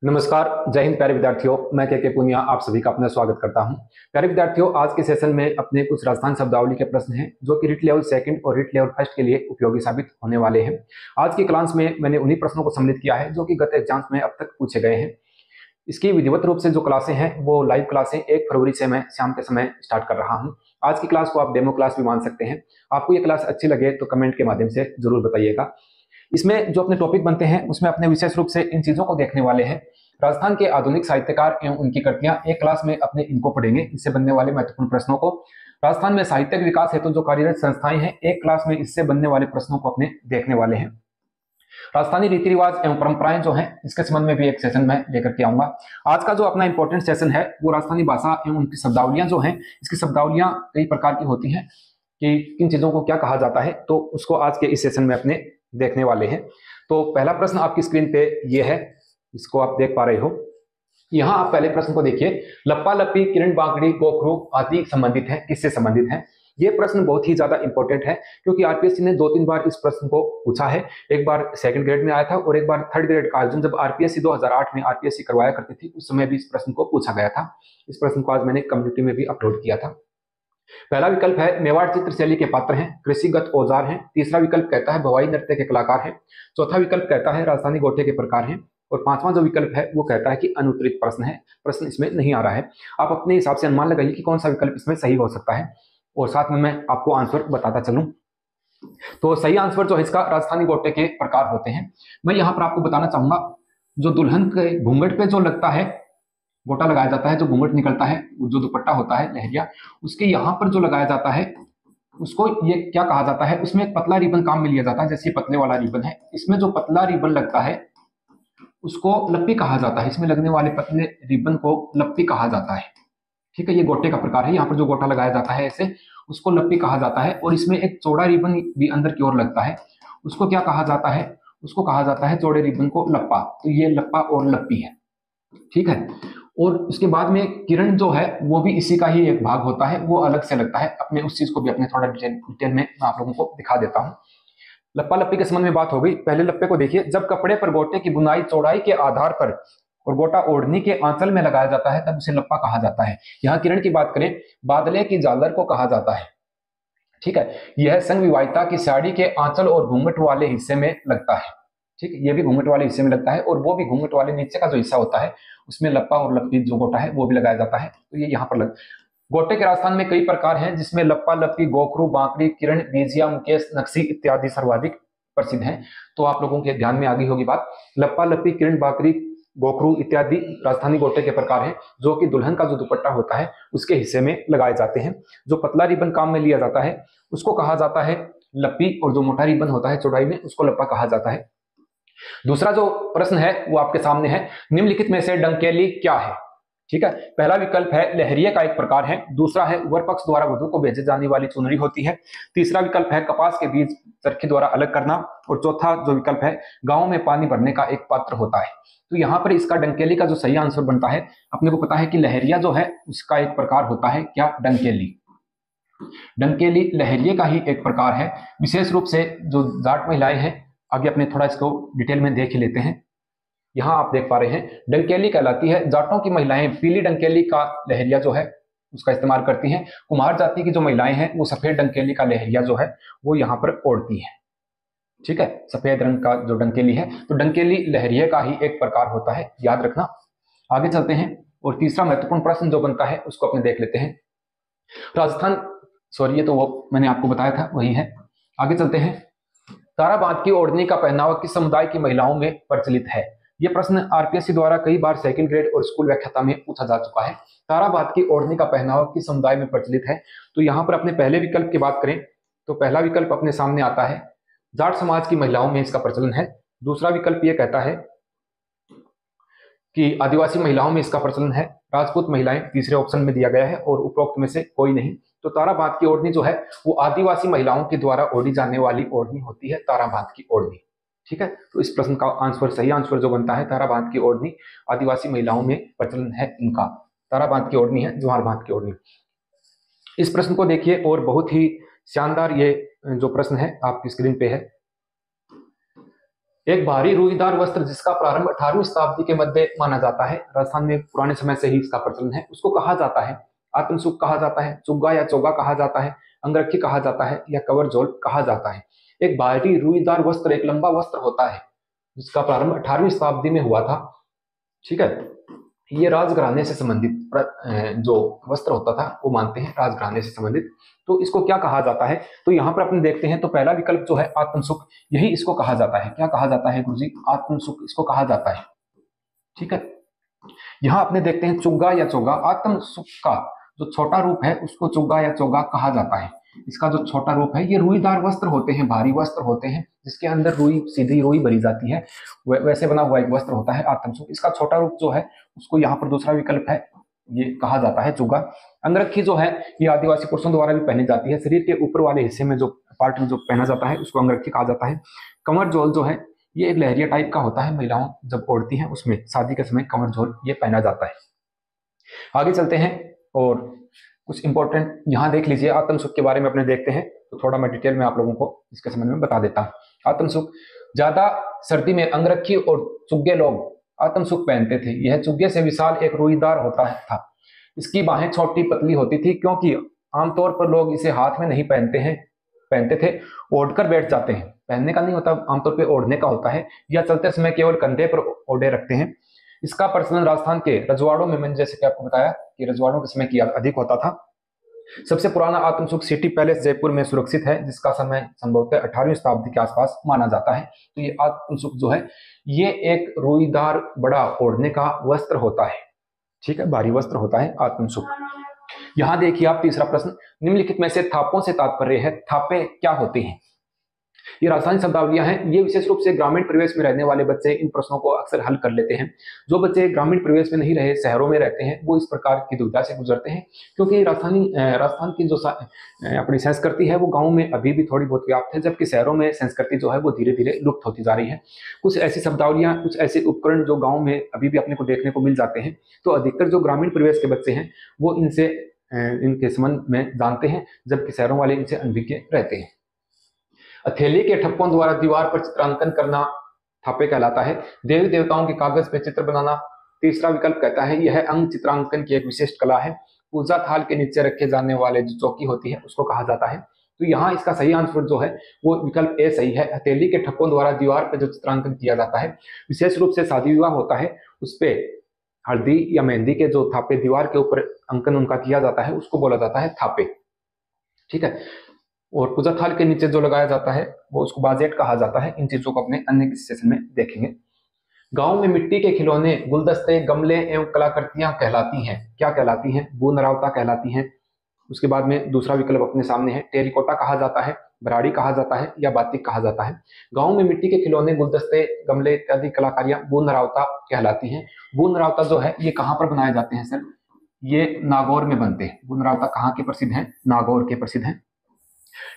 नमस्कार। जय हिंद प्यारे विद्यार्थियों, मैं के पुनिया आप सभी का अपना स्वागत करता हूं। प्यारे विद्यार्थियों, आज के सेशन में अपने कुछ राजस्थान शब्दावली के प्रश्न हैं जो कि रिट लेवल सेकंड और रिट लेवल फर्स्ट के लिए उपयोगी साबित होने वाले हैं। आज की क्लास में मैंने उन्हीं प्रश्नों को सम्मिलित किया है जो कि गत एग्जाम्स में अब तक पूछे गए हैं। इसकी विधिवत रूप से जो क्लासें हैं वो लाइव क्लासें 1 फरवरी से मैं शाम के समय स्टार्ट कर रहा हूँ। आज की क्लास को आप डेमो क्लास भी मान सकते हैं। आपको ये क्लास अच्छी लगे तो कमेंट के माध्यम से जरूर बताइएगा। इसमें जो अपने टॉपिक बनते हैं उसमें अपने विशेष रूप से इन चीजों को देखने वाले हैं। राजस्थान के आधुनिक साहित्यकार एवं उनकी कृतियां एक क्लास में अपने इनको पढ़ेंगे, इससे बनने वाले महत्वपूर्ण प्रश्नों को। राजस्थान में साहित्यिक विकास हेतु जो कार्यरत संस्थाएं हैं एक क्लास में इससे बनने वाले प्रश्नों को अपने देखने वाले हैं। राजस्थानी रीति रिवाज एवं परंपराएं जो हैं इसके संबंध में भी एक सेशन में लेकर के आऊंगा। आज का जो अपना इंपॉर्टेंट सेशन है वो राजस्थानी भाषा एवं उनकी शब्दावलियां जो हैं, इसकी शब्दावलियां कई प्रकार की होती हैं कि किन चीजों को क्या कहा जाता है, तो उसको आज के इस सेशन में अपने देखने वाले हैं। तो पहला प्रश्न आपकी स्क्रीन पे ये है, इसको आप देख पा रहे हो। यहाँ आप पहले प्रश्न को देखिए, लप्पा लप्पी किरण बांकड़ी गोखरू आदि संबंधित है, किससे संबंधित है? ये प्रश्न बहुत ही ज्यादा इंपॉर्टेंट है क्योंकि आरपीएससी ने 2-3 बार इस प्रश्न को पूछा है। एक बार सेकंड ग्रेड में आया था और एक बार थर्ड ग्रेड का आयोजन जब आरपीएससी 2008 में आरपीएससी करवाया करती थी उस समय भी इस प्रश्न को पूछा गया था। इस प्रश्न को आज मैंने कम्युनिटी में भी अपलोड किया था। पहला विकल्प है मेवाड़ चित्र शैली के पात्र हैं, कृषिगत औजार हैं। तीसरा विकल्प कहता है भवाई नृत्य के कलाकार हैं। चौथा विकल्प कहता है राजस्थानी गोटे के प्रकार हैं। और पांचवा जो विकल्प है वो कहता है कि अनुत्तरित प्रश्न है, प्रश्न इसमें नहीं आ रहा है। आप अपने हिसाब से अनुमान लगाइए कि कौन सा विकल्प इसमें सही हो सकता है और साथ में मैं आपको आंसर बताता चलूं। तो सही आंसर जो है इसका राजस्थानी गोटे के प्रकार होते हैं। मैं यहाँ पर आपको बताना चाहूंगा, जो दुल्हन के घूंघट पे जो लगता है गोटा लगाया जाता है, जो घूंघट निकलता है, जो दुपट्टा होता है लहरिया, उसके यहाँ पर जो लगाया जाता है उसको ये क्या कहा जाता है? उसमें एक पतला रिबन काम में लिया जाता है, जैसे ये पतले वाला रिबन है, इसमें जो पतला रिबन लगता है उसको लप्पी कहा जाता है। इसमें लगने वाले पतले रिबन को लप्पी कहा जाता है। ठीक है, ये गोटे का प्रकार है। यहाँ पर जो गोटा लगाया जाता है ऐसे, उसको लप्पी कहा जाता है। और इसमें एक चौड़ा रिबन भी अंदर की ओर लगता है, उसको क्या कहा जाता है? उसको कहा जाता है चौड़े रिबन को लप्पा। तो ये लप्पा और लप्पी है। ठीक है, और उसके बाद में किरण जो है वो भी इसी का ही एक भाग होता है, वो अलग से लगता है। अपने उस चीज को भी अपने थोड़ा डिटेल में आप लोगों को दिखा देता हूं। लप्पा लप्पी के संबंध में बात हो गई। पहले लप्पे को देखिए, जब कपड़े पर गोटे की बुनाई चौड़ाई के आधार पर और गोटा ओढ़नी के आंचल में लगाया जाता है तब उसे लप्पा कहा जाता है। यहाँ किरण की बात करें, बादले की झालर को कहा जाता है। ठीक है, यह संग विवाहिता की साड़ी के आंचल और घूंघट वाले हिस्से में लगता है। ठीक है, ये भी घूंघट वाले हिस्से में लगता है और वो भी घूंघट वाले नीचे का जो हिस्सा होता है उसमें लप्पा और लप्पी जो गोटा है वो भी लगाया जाता है। तो ये यहाँ पर गोटे के राजस्थान में कई प्रकार हैं जिसमें लप्पा लप्पी गोखरू बांकड़ी किरण बीजिया मुकेश नक्सी इत्यादि सर्वाधिक प्रसिद्ध हैं। तो आप लोगों के ध्यान में आ गई होगी बात। लप्पा लप्पी किरण बांकड़ी गोखरू इत्यादि राजस्थानी गोटे के प्रकार हैं जो कि दुल्हन का जो दुपट्टा होता है उसके हिस्से में लगाए जाते हैं। जो पतला रिबन काम में लिया जाता है उसको कहा जाता है लप्पी और जो मोटा रिबन होता है चौड़ाई में उसको लप्पा कहा जाता है। दूसरा जो प्रश्न है वो आपके सामने है, निम्नलिखित में से डंकेली क्या है? ठीक है, पहला विकल्प है लहरिया का एक प्रकार है। दूसरा है वर पक्ष द्वारा वधु को भेजे जाने वाली चुनरी होती है। तीसरा विकल्प है कपास के बीज चरखी द्वारा अलग करना। और चौथा जो विकल्प है गांव में पानी भरने का एक पात्र होता है। तो यहाँ पर इसका डंकेली का जो सही आंसर बनता है, अपने को पता है कि लहरिया जो है उसका एक प्रकार होता है क्या? डंकेली। डंकेली लहरिया का ही एक प्रकार है। विशेष रूप से जो जाट महिलाएं हैं, आगे अपने थोड़ा इसको डिटेल में देख लेते हैं। यहां आप देख पा रहे हैं डंकेली कहलाती है। जाटों की महिलाएं पीली डंकेली का लहरिया जो है उसका इस्तेमाल करती हैं। कुम्हार जाति की जो महिलाएं हैं वो सफेद डंकेली का लहरिया जो है वो यहाँ पर ओढ़ती हैं। ठीक है, सफेद रंग का जो डंकेली है, तो डंकेली लहरिया का ही एक प्रकार होता है, याद रखना। आगे चलते हैं और तीसरा महत्वपूर्ण प्रश्न जो बनता है उसको अपने देख लेते हैं। राजस्थान, सॉरी ये तो वो मैंने आपको बताया था वही है। आगे चलते हैं। ताराबाद की ओढ़नी का पहनावा किस समुदाय की महिलाओं में प्रचलित है? यह प्रश्न आरपीएससी द्वारा कई बार सेकंड ग्रेड और स्कूल व्याख्याता में पूछा जा चुका है। ताराबाद की ओढ़नी का पहनावा किस समुदाय में प्रचलित है? तो यहाँ पर अपने पहले विकल्प की बात करें तो पहला विकल्प अपने सामने आता है, जाट समाज की महिलाओं में इसका प्रचलन है। दूसरा विकल्प यह कहता है कि आदिवासी महिलाओं में इसका प्रचलन है। राजपूत महिलाएं तीसरे ऑप्शन में दिया गया है और उपरोक्त में से कोई नहीं। तो ताराबाद की ओढ़नी जो है वो आदिवासी महिलाओं के द्वारा ओढ़ी जाने वाली ओढ़नी होती है, ताराबाद की ओढ़नी। ठीक है, तो इस प्रश्न का आंसर, सही आंसर जो बनता है ताराबाद की ओढ़नी आदिवासी महिलाओं में प्रचलन है इनका। ताराबाद की ओढ़नी है ज्वार बांध की ओढ़नी। इस प्रश्न को देखिए और बहुत ही शानदार ये जो प्रश्न है आपकी स्क्रीन पे है। एक भारी रूईदार वस्त्र जिसका प्रारंभ 18वीं शताब्दी के मध्य माना जाता है, राजस्थान में पुराने समय से ही इसका प्रचलन है, उसको कहा जाता है आत्मसुख कहा जाता है, चुग्गा या चोगा कहा जाता है, अंगरखी कहा जाता है या कवरझोल कहा जाता है। एक भारी रूईदार वस्त्र एक लंबा वस्त्र होता है जिसका प्रारंभ 18वीं शताब्दी में हुआ था। ठीक है, ये राजघराने से संबंधित जो वस्त्र होता था वो मानते हैं राजघराने से संबंधित। तो इसको क्या कहा जाता है, तो यहाँ पर अपने देखते हैं तो पहला विकल्प जो है आत्मसुख, यही इसको कहा जाता है। क्या कहा जाता है गुरुजी? आत्मसुख इसको कहा जाता है। ठीक है, यहाँ अपने देखते हैं चुग्गा या चोगा। आत्मसुख का जो छोटा रूप है उसको चुग्गा या चोगा कहा जाता है। इसका जो छोटा रूप है, ये रुईदार वस्त्र होते हैं, भारी वस्त्र होते हैं जिसके अंदर रुई, सीधी रुई भरी जाती है, वैसे बना हुआ एक वस्त्र होता है आत्मसुख। इसका छोटा रूप जो है उसको यहाँ पर दूसरा विकल्प है, ये कहा जाता है चुग्गा। अंगरखी जो है ये आदिवासी पुरुषों द्वारा भी पहनी जाती है, शरीर के ऊपर वाले हिस्से में जो पार्ट में जो पहना जाता है उसको अंगरखी कहा जाता है। कमरझोल जो है ये एक लहरिया टाइप का होता है, महिलाओं जब ओढ़ती हैं उसमें शादी के समय कमरझोल ये पहना जाता है। आगे चलते हैं और कुछ इंपॉर्टेंट यहाँ देख लीजिए। आत्मसुख के बारे में अपने देखते हैं तो थोड़ा मैं डिटेल में आप लोगों को इसके संबंध में बता देता हूँ। आत्मसुख, ज्यादा सर्दी में अंगरखी और चुग्गे लोग आत्मसुख पहनते थे। यह चुग्गे से विशाल एक रुईदार होता था। इसकी बाहें छोटी पतली होती थी क्योंकि आमतौर पर लोग इसे हाथ में नहीं पहनते थे, ओढ़कर बैठ जाते हैं। पहनने का नहीं होता, आमतौर पर ओढ़ने का होता है, या चलते समय केवल कंधे पर ओढ़े रखते हैं। इसका प्रचलन राजस्थान के रजवाड़ों में, मैंने जैसे कि आपको बताया कि रजवाड़ों के समय किया अधिक होता था। सबसे पुराना आत्मसुख सिटी पैलेस जयपुर में सुरक्षित है, जिसका समय संभवतः 18वीं शताब्दी के आसपास माना जाता है। तो ये आत्मसुख जो है ये एक रुईदार बड़ा ओढ़ने का वस्त्र होता है। ठीक है, भारी वस्त्र होता है आत्मसुख। यहां देखिए आप तीसरा प्रश्न, निम्नलिखित में से थापों से तात्पर्य है। थापे क्या होते हैं? ये राजस्थानी शब्दावलियां हैं। ये विशेष रूप से ग्रामीण परिवेश में रहने वाले बच्चे इन प्रश्नों को अक्सर हल कर लेते हैं। जो बच्चे ग्रामीण परिवेश में नहीं रहे, शहरों में रहते हैं, वो इस प्रकार की दुविधा से गुजरते हैं, क्योंकि राजस्थान की जो अपनी संस्कृति है वो गाँव में अभी भी थोड़ी बहुत व्याप्त है, जबकि शहरों में संस्कृति जो है वो धीरे धीरे लुप्त होती जा रही है। कुछ ऐसी शब्दावलियां, कुछ ऐसे उपकरण जो गाँव में अभी भी अपने को देखने को मिल जाते हैं, तो अधिकतर जो ग्रामीण परिवेश के बच्चे हैं वो इनके संबंध में जानते हैं, जबकि शहरों वाले इनसे अनभिज्ञ रहते हैं। हथेली के ठप्पों द्वारा दीवार पर चित्रांकन करना थापे कहलाता है। देवी देवताओं के कागज पे चित्र बनाना तीसरा विकल्प कहता है। यह अंग चित्रांकन की एक विशिष्ट कला है। पूजा थाल के नीचे रखे जाने वाले जो चौकी होती है उसको कहा जाता है। तो यहाँ इसका सही आंसर जो है वो विकल्प ए सही है। हथेली के ठप्पों द्वारा दीवार पर जो चित्रांकन किया जाता है, विशेष रूप से शादी विवाह होता है उस पे हल्दी या मेहंदी के जो थापे दीवार के ऊपर अंकन उनका किया जाता है उसको बोला जाता है थापे। ठीक है, और पूजा थाल के नीचे जो लगाया जाता है वो उसको बाजेट कहा जाता है। इन चीजों को अपने अन्य किसी सेशन में देखेंगे। गांव में मिट्टी के खिलौने, गुलदस्ते, गमले एवं कलाकृतियां कहलाती हैं। क्या कहलाती हैं? बूनरावता कहलाती हैं। उसके बाद में दूसरा विकल्प अपने सामने है, टेरिकोटा कहा जाता है, भराड़ी कहा जाता है या बातिक कहा जाता है। गाँव में मिट्टी के खिलौने, गुलदस्ते, गमले इत्यादि कलाकारियां बूनरावता कहलाती हैं। बूनरावता जो है ये कहाँ पर बनाए जाते हैं सर? ये नागौर में बनते हैं। बूनरावता कहाँ के प्रसिद्ध हैं? नागौर के प्रसिद्ध हैं।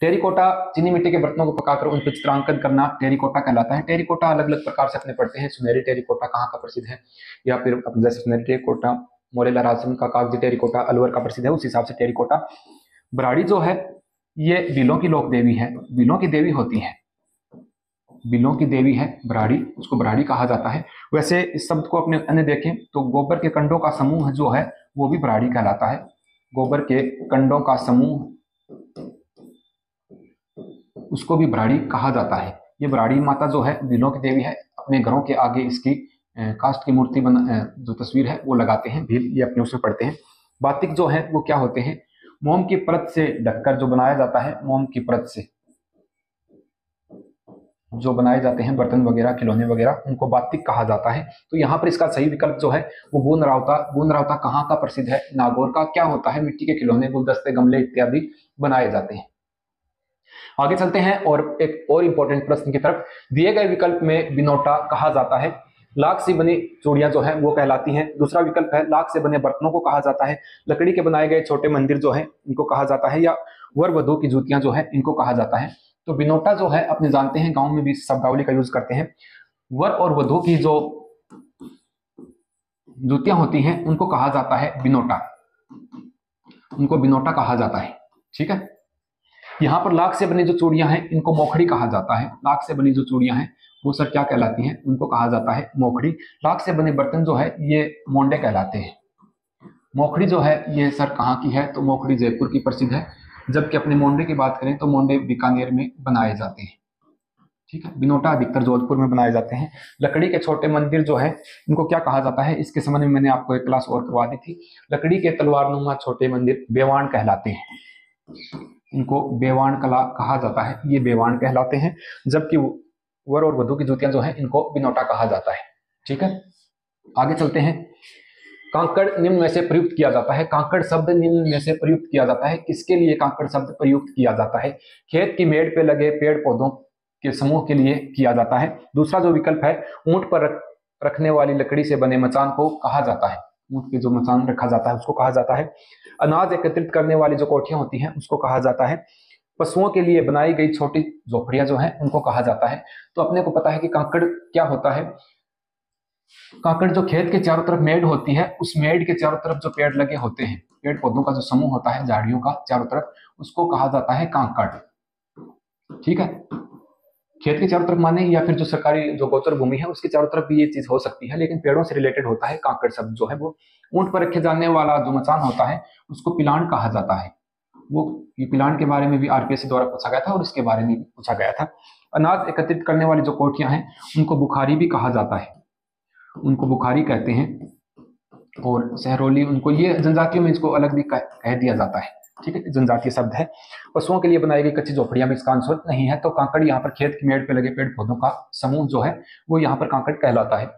टेरिकोटा, चीनी मिट्टी के बर्तनों को पकाकर उन पर चित्रांकन करना टेरिकोटा कहलाता है। टेरिकोटा अलग अलग प्रकार से अपने पढ़ते हैं। सुनहरी टेरिकोटा कहाँ का प्रसिद्ध है, या फिर जैसे सुनहरी टेरिकोटा मोरेला राजस्थान का, कागजी टेरिकोटा अलवर का प्रसिद्ध है, उस हिसाब से टेरिकोटा। भराड़ी जो है ये बिलों की लोक देवी है, बिलों की देवी होती है, बिलों की देवी है भराड़ी, उसको भराड़ी कहा जाता है। वैसे इस शब्द को अपने अन्य देखें तो गोबर के कंडों का समूह जो है वो भी भराड़ी कहलाता है। गोबर के कंडों का समूह उसको भी भराड़ी कहा जाता है। ये भराड़ी माता जो है बिलों की देवी है। अपने घरों के आगे इसकी कास्ट की मूर्ति जो तस्वीर है वो लगाते हैं भील, ये अपने उसमें पढ़ते हैं। बातिक जो है वो क्या होते हैं? मोम की परत से ढककर जो बनाया जाता है, मोम की परत से जो बनाए जाते हैं बर्तन वगैरह, खिलौने वगैरह, उनको बातिक कहा जाता है। तो यहाँ पर इसका सही विकल्प जो है वो बूनरावता। बूनरावता कहाँ का प्रसिद्ध है? नागौर का। क्या होता है? मिट्टी के खिलौने, गुलदस्ते, गमले इत्यादि बनाए जाते हैं। आगे चलते हैं और एक और इंपॉर्टेंट प्रश्न की तरफ। दिए गए विकल्प में बिनोटा कहा जाता है। लाख से बनी चूड़ियां जो है वो कहलाती हैं। दूसरा विकल्प है लाख से बने बर्तनों को कहा जाता है। लकड़ी के बनाए गए छोटे मंदिर जो है इनको कहा जाता है, या वर वधू की जूतियां जो है इनको कहा जाता है। तो बिनोटा जो है अपने जानते हैं गाँव में भी शब्दावली का यूज करते हैं। वर और वधू की जो जूतियां होती हैं उनको कहा जाता है बिनोटा, उनको बिनोटा कहा जाता है। ठीक है, यहाँ पर लाख से बनी जो चूड़ियां हैं इनको मोखड़ी कहा जाता है। लाख से बनी जो चूड़ियां हैं वो सर क्या कहलाती हैं? उनको कहा जाता है मोखड़ी। लाख से बने बर्तन जो है ये मोंडे कहलाते हैं। मोखड़ी जो है ये सर कहाँ की है? तो मोखड़ी जयपुर की प्रसिद्ध है, जबकि अपने मोंडे की बात करें तो मोंडे बीकानेर में बनाए जाते हैं। ठीक है, बिनोटा अधिकतर जोधपुर में बनाए जाते हैं। लकड़ी के छोटे मंदिर जो है इनको क्या कहा जाता है? इसके संबंध में मैंने आपको एक क्लास और करवा दी थी। लकड़ी के तलवारनुमा छोटे मंदिर बेवाण कहलाते हैं। इनको बेवाण कला कहा जाता है, ये बेवाण कहलाते हैं। जबकि वर और वधू की जूतियां जो है इनको बिनोटा कहा जाता है। ठीक है, आगे चलते हैं। कांकड़ निम्न में से प्रयुक्त किया जाता है। कांकड़ शब्द निम्न में से प्रयुक्त किया जाता है। किसके लिए कांकड़ शब्द प्रयुक्त किया जाता है? खेत की मेड़ पे लगे पेड़ पौधों के समूह के लिए किया जाता है। दूसरा जो विकल्प है, ऊंट पर रखने वाली लकड़ी से बने मचान को कहा जाता है। ऊंट पे जो मचान रखा जाता है उसको कहा जाता है। अनाज एकत्रित करने वाली जो कोठियां होती हैं उसको कहा जाता है। पशुओं के लिए बनाई गई छोटी झोपड़ियां जो है उनको कहा जाता है। तो अपने को पता है कि कांकड़ क्या होता है। कांकड़ जो खेत के चारों तरफ मेड़ होती है, उस मेड़ के चारों तरफ जो पेड़ लगे होते हैं, पेड़ पौधों का जो समूह होता है झाड़ियों का चारों तरफ, उसको कहा जाता है कांकड़। ठीक है, खेत के चारों तरफ माने या फिर जो सरकारी जो गोचर भूमि है उसके चारों तरफ भी ये चीज हो सकती है, लेकिन पेड़ों से रिलेटेड होता है कांकड़ शब्द जो है वो। ऊंट पर रखे जाने वाला जो मचान होता है उसको पिलान कहा जाता है। वो ये पिलान के बारे में भी आरपीएससी द्वारा पूछा गया था और इसके बारे में भी पूछा गया था। अनाज एकत्रित करने वाली जो कोठियां हैं उनको बुखारी भी कहा जाता है, उनको बुखारी कहते हैं। और सहरोली, उनको ये जनजातियों में इसको अलग भी कह दिया जाता है। ठीक है, जनजातीय शब्द है। पशुओं के लिए बनाई गई कच्ची झोपड़ियां में इसका आंसर नहीं है, तो कांकड़ यहाँ पर खेत की मेड़ पे लगे पेड़ पौधों का समूह जो है वो यहाँ पर कांकड़ कहलाता है।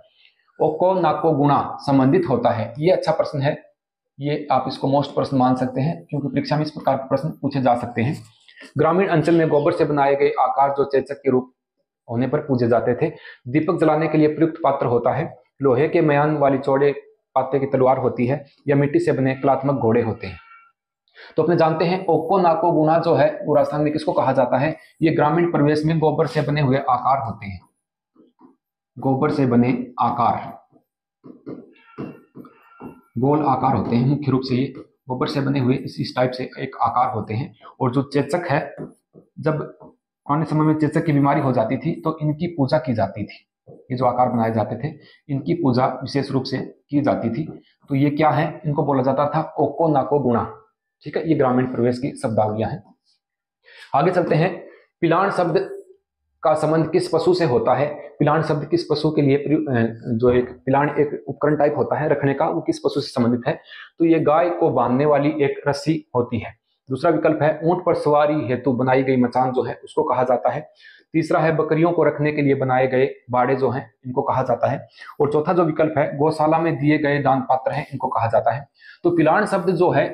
ओको नाको गुणा संबंधित होता है, ये अच्छा प्रश्न है, ये आप इसको मोस्ट प्रश्न मान सकते हैं क्योंकि परीक्षा में इस प्रकार के प्रश्न पूछे जा सकते हैं। ग्रामीण अंचल में गोबर से बनाए गए आकार जो चेचक के रूप होने पर पूजे जाते थे। दीपक जलाने के लिए प्रयुक्त पात्र होता है। लोहे के मयान वाली चौड़े पाते की तलवार होती है या मिट्टी से बने कलात्मक घोड़े होते हैं। तो अपने जानते हैं ओको नाको गुणा जो है वो राजस्थान में किसको कहा जाता है? ये ग्रामीण परिवेश में गोबर से बने हुए आकार होते हैं। गोबर से बने आकार, गोल आकार होते हैं मुख्य रूप से, ये गोबर से बने हुए इस टाइप से एक आकार होते हैं। और जो चेचक है, जब पुराने समय में चेचक की बीमारी हो जाती थी तो इनकी पूजा की जाती थी। ये जो आकार बनाए जाते थे इनकी पूजा विशेष रूप से की जाती थी। तो ये क्या है? इनको बोला जाता था ओको नाको गुणा। ठीक है, ये ग्रामीण प्रवेश की शब्दावलियां हैं। आगे चलते हैं। पिलान शब्द का संबंध किस पशु से होता है? पिलान शब्द किस पशु के लिए जो एक पिलान एक उपकरण टाइप होता है रखने का, वो किस पशु से संबंधित है? तो ये गाय को बांधने वाली एक रस्सी होती है। दूसरा विकल्प है ऊंट पर सवारी हेतु बनाई गई मचान जो है उसको कहा जाता है। तीसरा है बकरियों को रखने के लिए बनाए गए बाड़े जो हैं इनको कहा जाता है। और चौथा जो विकल्प है गौशाला में दिए गए दान पात्र हैं इनको कहा जाता है। तो पिलान शब्द जो है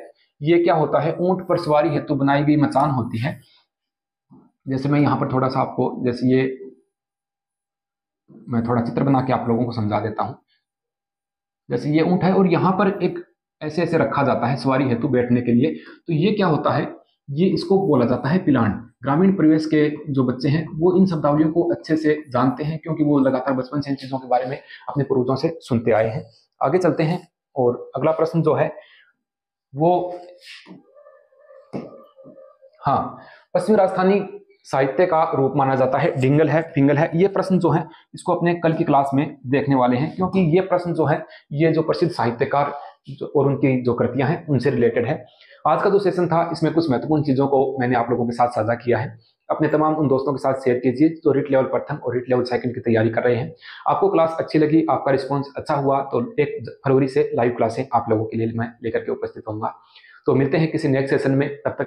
ये क्या होता है? ऊंट पर सवारी हेतु बनाई गई मचान होती है। जैसे मैं यहाँ पर थोड़ा सा आपको, जैसे ये मैं थोड़ा चित्र बना के आप लोगों को समझा देता हूँ। जैसे ये ऊंट है और यहाँ पर एक ऐसे ऐसे रखा जाता है सवारी हेतु बैठने के लिए, तो ये क्या होता है? ये इसको बोला जाता है पिलान। ग्रामीण परिवेश के जो बच्चे हैं वो इन शब्दावलियों को अच्छे से जानते हैं क्योंकि वो लगातार बचपन से इन चीजों के बारे में अपने पूर्वजों से सुनते आए हैं। आगे चलते हैं और अगला प्रश्न जो है वो, हाँ, पश्चिमी राजस्थानी साहित्य का रूप माना जाता है डिंगल है फिंगल है। ये प्रश्न जो है इसको अपने कल की क्लास में देखने वाले हैं क्योंकि ये प्रश्न जो है ये जो प्रसिद्ध साहित्यकार और उनकी जो कृतियां हैं उनसे रिलेटेड है। आज का जो सेशन था इसमें कुछ महत्वपूर्ण चीजों को मैंने आप लोगों के साथ साझा किया है। अपने तमाम उन दोस्तों के साथ शेयर कीजिए जो रिट लेवल प्रथम और रिट लेवल सेकंड की तैयारी कर रहे हैं। आपको क्लास अच्छी लगी, आपका रिस्पॉन्स अच्छा हुआ तो 1 फरवरी से लाइव क्लासें आप लोगों के लिए मैं लेकर के उपस्थित होऊंगा। तो मिलते हैं किसी नेक्स्ट सेशन में, तब तक